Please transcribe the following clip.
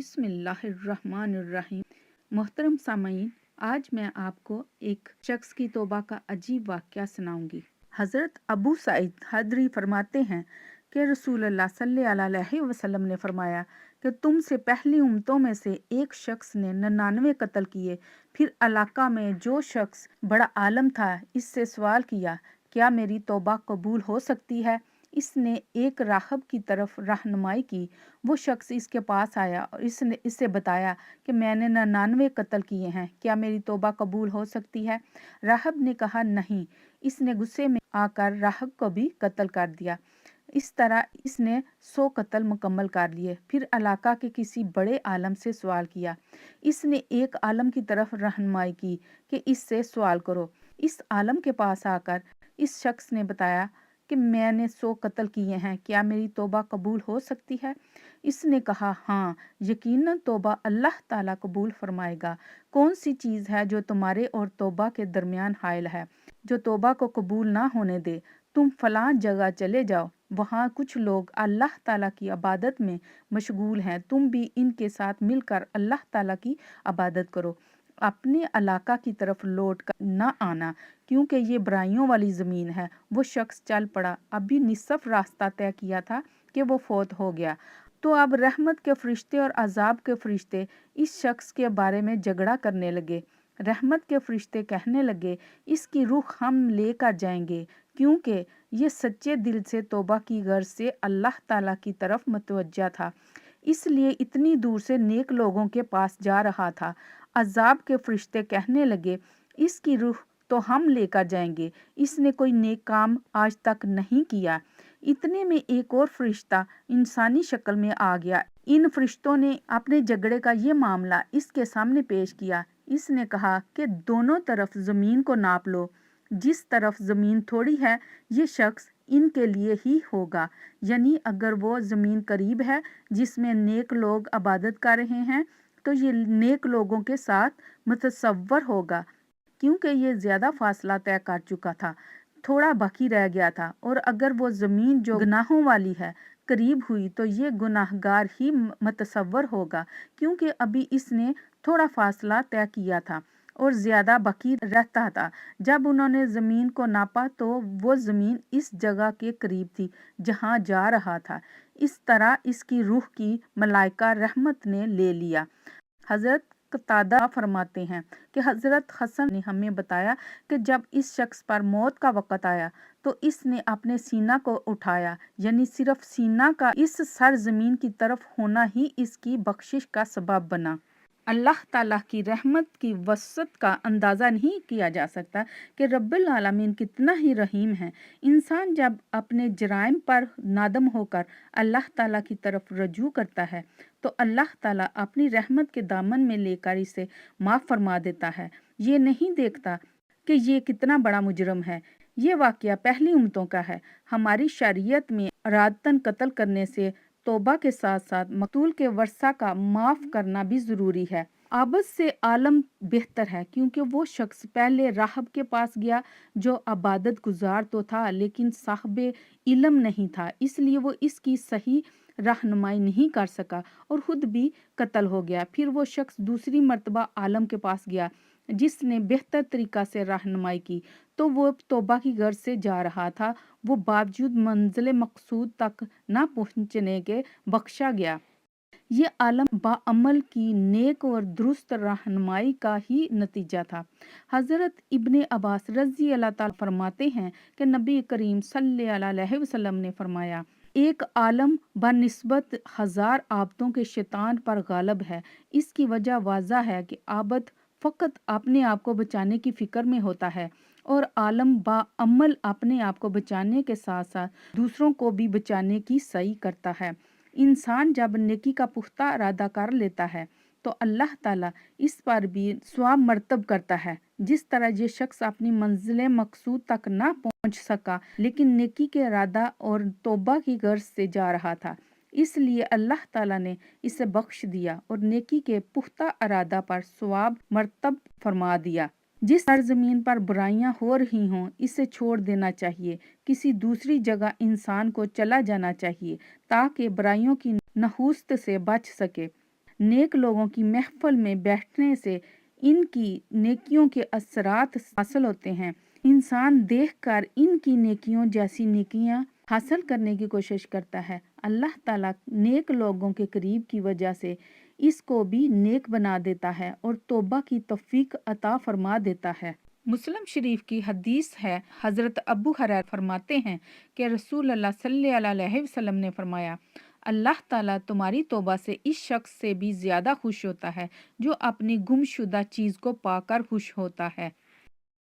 बिस्मिल्लाहिर्रहमानिर्रहीम। मोहतरम सामईन, आज मैं आपको एक शख्स की तौबा का अजीब वाक़या सुनाऊंगी। हज़रत अबू सईद खदरी फरमाते हैं कि रसूलुल्लाह सल्लल्लाहु अलैहि वसल्लम ने फरमाया कि तुमसे पहली उम्मतों में से एक शख्स ने 99 कत्ल किए। फिर इलाका में जो शख्स बड़ा आलम था इससे सवाल किया, क्या मेरी तौबा कबूल हो सकती है? इसने एक राहब की तरफ रहनुमाई की। वो शख्स इसके पास आया और इसने इससे बताया कि मैंने 99 कत्ल किए हैं, क्या मेरी तौबा कबूल हो सकती है? राहब ने कहा नहीं। इसने गुस्से में आकर राहब को भी कत्ल कर दिया। इस तरह इसने 100 कत्ल मुकम्मल कर लिए। फिर इलाका के किसी बड़े आलम से सवाल किया। इसने एक आलम की तरफ रहनुमाई की कि इससे सवाल करो। इस आलम के पास आकर इस शख्स ने बताया कि मैंने 100 कत्ल किए हैं, क्या मेरी तौबा कबूल हो सकती है? इसने कहा हाँ, यकीनन तौबा अल्लाह ताला कबूल फरमाएगा। कौन सी चीज़ है जो तुम्हारे और तौबा के दरमियान हायल है, जो तौबा को कबूल ना होने दे? तुम फलां जगह चले जाओ, वहाँ कुछ लोग अल्लाह ताला की इबादत में मशगूल हैं, तुम भी इनके साथ मिलकर अल्लाह ताला की इबादत करो। अपने इलाका की तरफ लौट कर न आना, क्योंकि ये बुराइयों वाली ज़मीन है। वो शख्स चल पड़ा। अभी निसफ रास्ता तय किया था कि वो फौत हो गया। तो अब रहमत के फरिश्ते और अजाब के फरिश्ते इस शख्स के बारे में झगड़ा करने लगे। रहमत के फरिश्ते कहने लगे, इसकी रूह हम लेकर जाएंगे, क्योंकि ये सच्चे दिल से तौबा की गर्ज से अल्लाह ताला की तरफ मुतवज्जा था, इसलिए इतनी दूर से नेक लोगों के पास जा रहा था। अजाब के फरिश्ते कहने लगे, इसकी रूह तो हम लेकर जाएंगे, इसने कोई नेक काम आज तक नहीं किया। इतने में एक और फरिश्ता इंसानी शक्ल में आ गया। इन फरिश्तों ने अपने झगड़े का ये मामला इसके सामने पेश किया। इसने कहा कि दोनों तरफ जमीन को नाप लो, जिस तरफ जमीन थोड़ी है ये शख्स इनके लिए ही होगा, यानी अगर वो जमीन करीब है जिसमें नेक लोग इबादत कर रहे हैं तो ये नेक लोगों के साथ मुतसव्वर होगा, क्योंकि ये ज़्यादा फासला तय कर चुका था, थोड़ा बाकी रह गया था। और अगर वो ज़मीन जो गुनाहों वाली है करीब हुई तो ये गुनाहगार ही मुतसव्वर होगा, क्योंकि अभी इसने थोड़ा फासला तय किया था और ज़्यादा बाकी रहता था। जब उन्होंने ज़मीन को नापा तो वो ज़मीन इस जगह के करीब थी जहाँ जा रहा था। इस तरह इसकी रूह की मलाइका रहमत ने ले लिया। हज़रत कतादा फरमाते हैं कि हज़रत हसन ने हमें बताया कि जब इस शख्स पर मौत का वक़्त आया तो इसने अपने सीना को उठाया, यानी सिर्फ सीना का इस सर ज़मीन की तरफ होना ही इसकी बख्शिश का सबब बना। अल्लाह ताला की रहमत की वसअत का अंदाज़ा नहीं किया जा सकता कि रब्बुल आलमीन कितना ही रहीम है। इंसान जब अपने जराइम पर नादम होकर अल्लाह ताला की तरफ रजू करता है तो अल्लाह ताला अपनी रहमत के दामन में लेकर इसे माफ़ फरमा देता है। ये नहीं देखता कि ये कितना बड़ा मुजरम है। ये वाक़या पहली उम्मतों का है। हमारी शरीयत में इरादतन कत्ल करने से तौबा के साथ साथ मकतूल के वर्सा का माफ़ करना भी ज़रूरी है। आबद से आलम बेहतर है, क्योंकि वो शख्स पहले राहब के पास गया जो इबादत गुजार तो था लेकिन साहिब इल्म नहीं था, इसलिए वो इसकी सही रहनुमाई नहीं कर सका और खुद भी कत्ल हो गया। फिर वो शख्स दूसरी मर्तबा आलम के पास गया जिसने बेहतर तरीका से रहनुमाई की, तो वो तौबा की गर्ज से जा रहा था। वो बावजूद मंजिल मकसूद तक ना पहुंचने के बख्शा गया। ये आलम बाअमल की नेक और दुरुस्त रहनुमाई का ही नतीजा था। हज़रत इब्ने अब्बास रज़ी अल्लाह ताला फरमाते हैं कि नबी करीम सल्लल्लाहु अलैहि वसल्लम ने फरमाया, एक आलम बनिस्बत 1000 आबदों के शैतान पर गालिब है। इसकी वजह वाज़ा है कि आबद फ़कत अपने आप को बचाने की फ़िक्र में होता है और आलम बाअमल अपने आप को बचाने के साथ साथ दूसरों को भी बचाने की सही करता है। इंसान जब नेकी का पुख्ता इरादा कर लेता है तो अल्लाह ताला इस पर भी सवाब मर्तब करता है। जिस तरह ये शख्स अपनी मंजिल मकसूद तक ना पहुंच सका लेकिन नेकी के इरादा और तौबा की गर्ज से जा रहा था, इसलिए अल्लाह ताला ने इसे बख्श दिया और नेकी के पुख्ता इरादा पर सवाब मर्तब फरमा दिया। जिस सरजमीन पर बुराइयां हो रही हों इसे छोड़ देना चाहिए, किसी दूसरी जगह इंसान को चला जाना चाहिए ताकि बुराइयों की नहुस्त से बच सके। نیک لوگوں کی محفل میں بیٹھنے سے ان کی نیکیوں کے اثرات حاصل ہوتے ہیں۔ انسان دیکھ کر ان کی نیکیوں جیسی نیکیاں حاصل کرنے کی کوشش کرتا ہے۔ اللہ تعالیٰ نیک لوگوں کے قریب کی وجہ سے اس کو بھی نیک بنا دیتا ہے اور توبہ کی توفیق عطا فرما دیتا ہے۔ مسلم شریف کی حدیث ہے، حضرت ابو ہریرہ فرماتے ہیں کہ رسول اللہ صلی اللہ علیہ وسلم نے فرمایا، اللہ تعالیٰ تمہاری توبہ سے اس شخص سے بھی زیادہ خوش ہوتا ہے جو اپنی گم شدہ چیز کو پا کر خوش ہوتا ہے۔